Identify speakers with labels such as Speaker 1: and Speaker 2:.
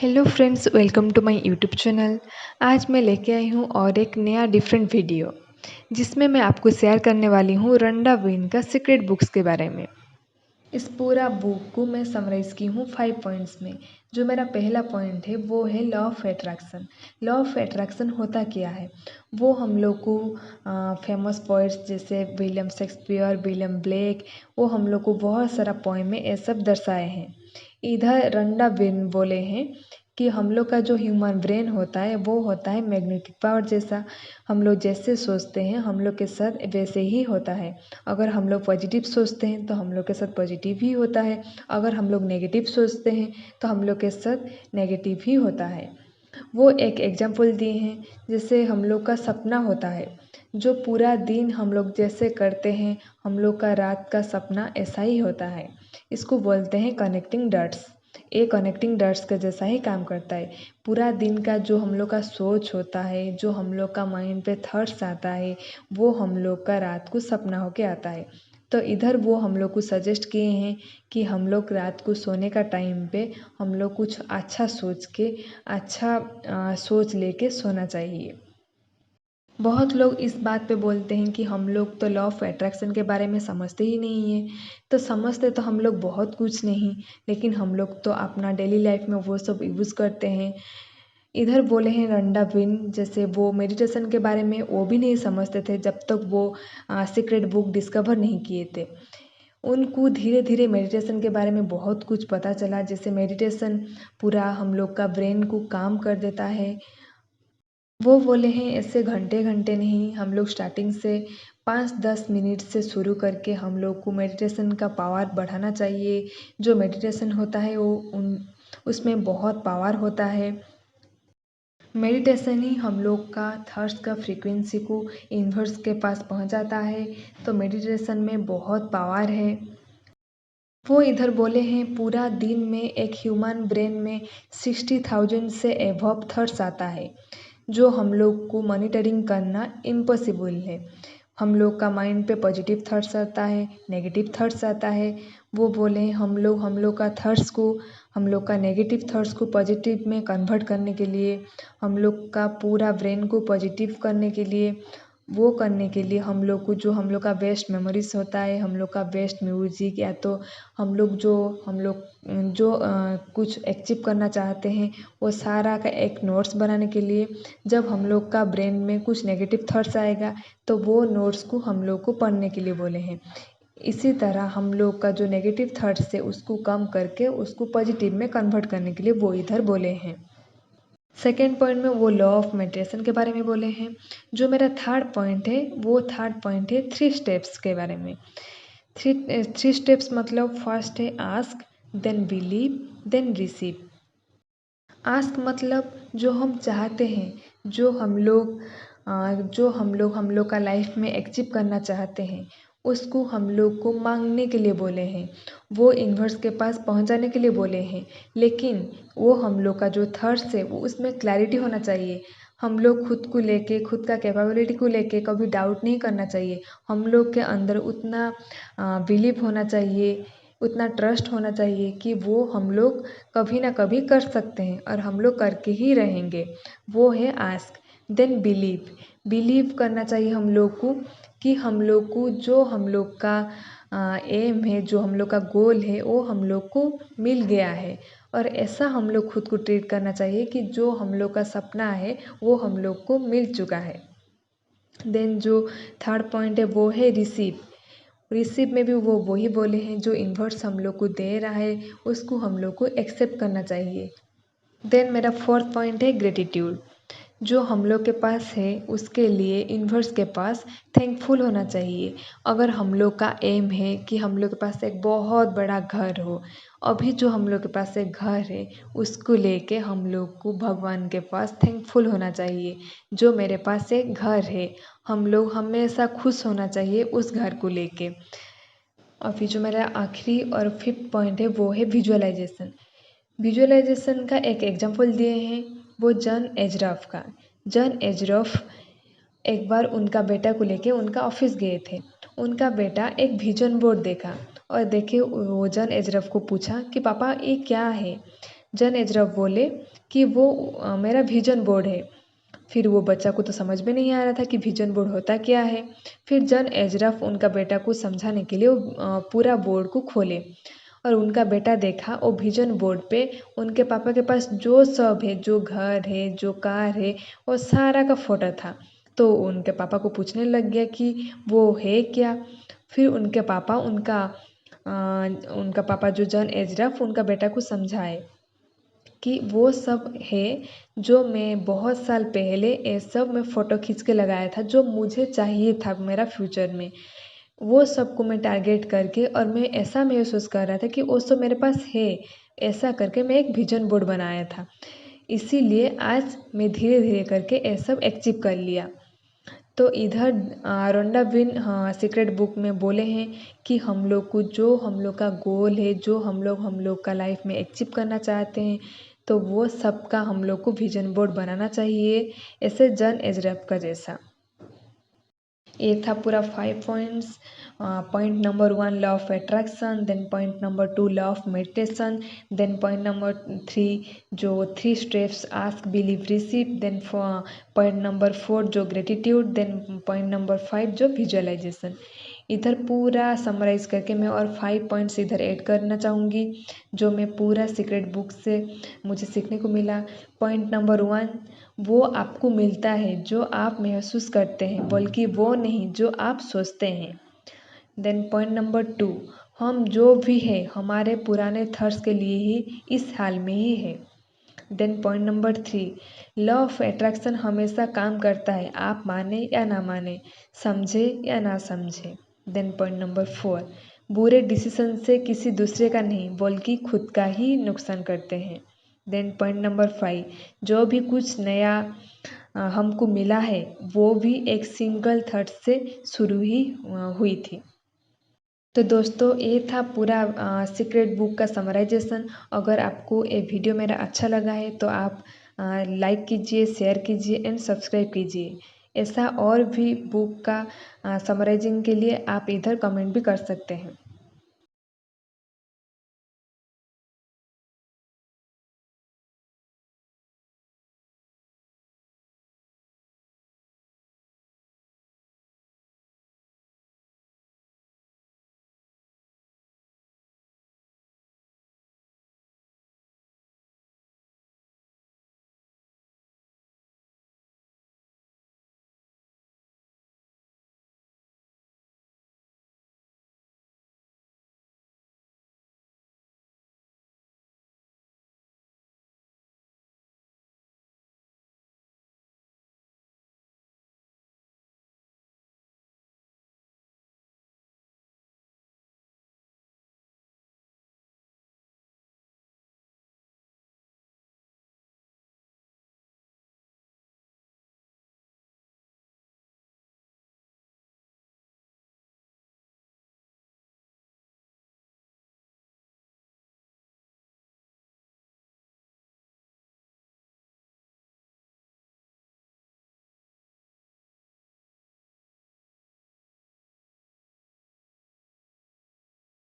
Speaker 1: Hello friends, welcome to my YouTube channel. आज मैं लेके आई हूँ और एक नया डिफरेंट वीडियो जिसमें मैं आपको शेयर करने वाली हूँ रंडा विन का सीक्रेट बुक्स के बारे में। इस पूरा बुक को मैं समराइज़ की हूँ 5 पॉइंट्स में। जो मेरा पहला पॉइंट है वो है law of attraction. Law of attraction होता क्या है, वो हम लोग को फेमस पोइट्स जैसे विलियम शेक्सपियर, विलियम ब्लेक, वो हम लोग को बहुत सारा पोएम में ये सब दर्शाए हैं। इधर रंडा विन बोले हैं कि हम लोग का जो ह्यूमन ब्रेन होता है वो होता है मैग्नेटिक पावर जैसा। हम लोग जैसे सोचते हैं हम लोग के साथ वैसे ही होता है। अगर हम लोग पॉजिटिव सोचते हैं तो हम लोग के साथ पॉजिटिव ही होता है, अगर हम लोग नेगेटिव सोचते हैं तो हम लोग के साथ नेगेटिव ही होता है। वो एक एग्जाम्पल दिए हैं, जैसे हम लोग का सपना होता है, जो पूरा दिन हम लोग जैसे करते हैं हम लोग का रात का सपना ऐसा ही होता है। इसको बोलते हैं कनेक्टिंग डॉट्स। ये कनेक्टिंग डॉट्स का जैसा ही काम करता है। पूरा दिन का जो हम लोग का सोच होता है, जो हम लोग का माइंड पे थॉट्स आता है, वो हम लोग का रात को सपना होके आता है। तो इधर वो हम लोग को सजेस्ट किए हैं कि हम लोग रात को सोने का टाइम पे हम लोग कुछ अच्छा सोच के सोच लेके सोना चाहिए। बहुत लोग इस बात पे बोलते हैं कि हम लोग तो लॉ ऑफ अट्रैक्शन के बारे में समझते ही नहीं हैं। तो समझते तो हम लोग बहुत कुछ नहीं, लेकिन हम लोग तो अपना डेली लाइफ में वो सब यूज़ करते हैं। इधर बोले हैं रंडा विन, जैसे वो मेडिटेशन के बारे में वो भी नहीं समझते थे जब तक वो सीक्रेट बुक डिस्कवर नहीं किए थे। उनको धीरे धीरे मेडिटेशन के बारे में बहुत कुछ पता चला, जैसे मेडिटेशन पूरा हम लोग का ब्रेन को काम कर देता है। वो बोले हैं ऐसे घंटे घंटे नहीं, हम लोग स्टार्टिंग से 5-10 मिनट से शुरू करके हम लोग को मेडिटेशन का पावर बढ़ाना चाहिए। जो मेडिटेशन होता है वो उसमें बहुत पावर होता है। मेडिटेशन ही हम लोग का थर्स्ट का फ्रीक्वेंसी को यूनिवर्स के पास पहुंचाता है। तो मेडिटेशन में बहुत पावर है। वो इधर बोले हैं पूरा दिन में एक ह्यूमन ब्रेन में 60,000 से एबव थॉट्स आता है, जो हम लोग को मॉनिटरिंग करना इम्पॉसिबल है। हम लोग का माइंड पे पॉजिटिव थॉट्स आता है, नेगेटिव थॉट्स आता है। वो बोले हम लोग का थॉट्स को, हम लोग का नेगेटिव थॉट्स को पॉजिटिव में कन्वर्ट करने के लिए, हम लोग का पूरा ब्रेन को पॉजिटिव करने के लिए, वो करने के लिए हम लोग को जो हम लोग का बेस्ट मेमोरीज होता है, हम लोग का बेस्ट म्यूजिक, या तो हम लोग कुछ अचीव करना चाहते हैं, वो सारा का एक नोट्स बनाने के लिए, जब हम लोग का ब्रेन में कुछ नेगेटिव थॉट्स आएगा तो वो नोट्स को हम लोग को पढ़ने के लिए बोले हैं। इसी तरह हम लोग का जो नेगेटिव थॉट्स है उसको कम करके उसको पॉजिटिव में कन्वर्ट करने के लिए वो इधर बोले हैं। सेकेंड पॉइंट में वो लॉ ऑफ मेडिटेशन के बारे में बोले हैं। जो मेरा थर्ड पॉइंट है वो थर्ड पॉइंट है 3 स्टेप्स के बारे में। थ्री स्टेप्स मतलब फर्स्ट है ask, then believe, then receive. Ask मतलब जो हम चाहते हैं, जो हम लोग का लाइफ में अचीव करना चाहते हैं, उसको हम लोग को मांगने के लिए बोले हैं, वो यूनिवर्स के पास पहुंचाने के लिए बोले हैं। लेकिन वो हम लोग का जो थॉट्स है वो उसमें क्लैरिटी होना चाहिए। हम लोग खुद को लेके, खुद का कैपेबिलिटी को लेके कभी डाउट नहीं करना चाहिए। हम लोग के अंदर उतना बिलीव होना चाहिए, उतना ट्रस्ट होना चाहिए कि वो हम लोग कभी ना कभी कर सकते हैं और हम लोग करके ही रहेंगे। वो है आस्क। Then believe. बिलीव करना चाहिए हम लोग को कि हम लोग को जो हम लोग का एम है, जो हम लोग का गोल है, वो हम लोग को मिल गया है। और ऐसा हम लोग खुद को ट्रीट करना चाहिए कि जो हम लोग का सपना है वो हम लोग को मिल चुका है। देन जो थर्ड पॉइंट है वो है रिसीव। रिसीव में भी वो वही बोले हैं, जो यूनिवर्स हम लोग को दे रहा है उसको हम लोग को एक्सेप्ट करना चाहिए। देन मेरा फोर्थ पॉइंट है ग्रेटिट्यूड। जो हम लोग के पास है उसके लिए यूनिवर्स के पास थैंकफुल होना चाहिए। अगर हम लोग का एम है कि हम लोग के पास एक बहुत बड़ा घर हो, अभी जो हम लोग के पास एक घर है उसको लेके हम लोग को भगवान के पास थैंकफुल होना चाहिए। जो मेरे पास एक घर है, हम लोग हमेशा खुश होना चाहिए उस घर को लेके। और फिर जो मेरा आखिरी और फिफ्थ पॉइंट है वो है विजुअलाइजेशन। विजुअलाइजेशन का एक एग्जांपल दिए हैं, वो जॉन एजरफ का। जॉन एजरफ एक बार उनका बेटा को लेके उनका ऑफिस गए थे। उनका बेटा एक विजन बोर्ड देखा और देखे, वो जॉन एजरफ को पूछा कि पापा ये क्या है। जन एजरा बोले कि वो मेरा विजन बोर्ड है। फिर वो बच्चा को तो समझ में नहीं आ रहा था कि विजन बोर्ड होता क्या है। फिर जन एजरफ उनका बेटा को समझाने के लिए वो पूरा बोर्ड को खोले और उनका बेटा देखा वो विजन बोर्ड पे उनके पापा के पास जो सब है, जो घर है, जो कार है, वो सारा का फोटो था। तो उनके पापा को पूछने लग गया कि वो है क्या। फिर उनका पापा जो जन एजरफ उनका बेटा को समझाए कि वो सब है जो मैं बहुत साल पहले ये सब मैं फ़ोटो खींच के लगाया था, जो मुझे चाहिए था मेरा फ्यूचर में। वो सबको मैं टारगेट करके और मैं ऐसा महसूस कर रहा था कि वो सब मेरे पास है। ऐसा करके मैं एक विजन बोर्ड बनाया था। इसीलिए आज मैं धीरे-धीरे करके ये सब अचीव कर लिया। तो इधर रोंडा विन सीक्रेट बुक में बोले हैं कि हम लोग को जो हम लोग का गोल है, जो हम लोग का लाइफ में अचीव करना चाहते हैं, तो वो सबका हम लोग को विजन बोर्ड बनाना चाहिए, ऐसे जन एजरफ का जैसा। ये था पूरा 5 points. Point number 1 law of attraction, then point number 2 law of meditation, then point number 3 जो 3 steps ask believe receive, then point number 4 जो ग्रेटिट्यूड, देन पॉइंट नंबर 5 जो विजुअलाइजेशन। इधर पूरा समराइज़ करके मैं और 5 पॉइंट्स इधर ऐड करना चाहूँगी जो मैं पूरा सीक्रेट बुक से मुझे सीखने को मिला। पॉइंट नंबर 1 वो आपको मिलता है जो आप महसूस करते हैं, बल्कि वो नहीं जो आप सोचते हैं। देन पॉइंट नंबर 2 हम जो भी है हमारे पुराने थॉट्स के लिए ही इस हाल में ही है। Then point number 3 law of attraction हमेशा काम करता है, आप माने या ना माने, समझे या ना समझे। देन पॉइंट नंबर 4 बुरे डिसीजन से किसी दूसरे का नहीं बल्कि खुद का ही नुकसान करते हैं। देन पॉइंट नंबर 5 जो भी कुछ नया हमको मिला है वो भी एक सिंगल थॉट से शुरू ही हुई थी। तो दोस्तों ये था पूरा सीक्रेट बुक का समराइजेशन। अगर आपको ये वीडियो मेरा अच्छा लगा है तो आप लाइक कीजिए, शेयर कीजिए एंड सब्सक्राइब कीजिए। ऐसा और भी बुक का समराइजिंग के लिए आप इधर कमेंट भी कर सकते हैं।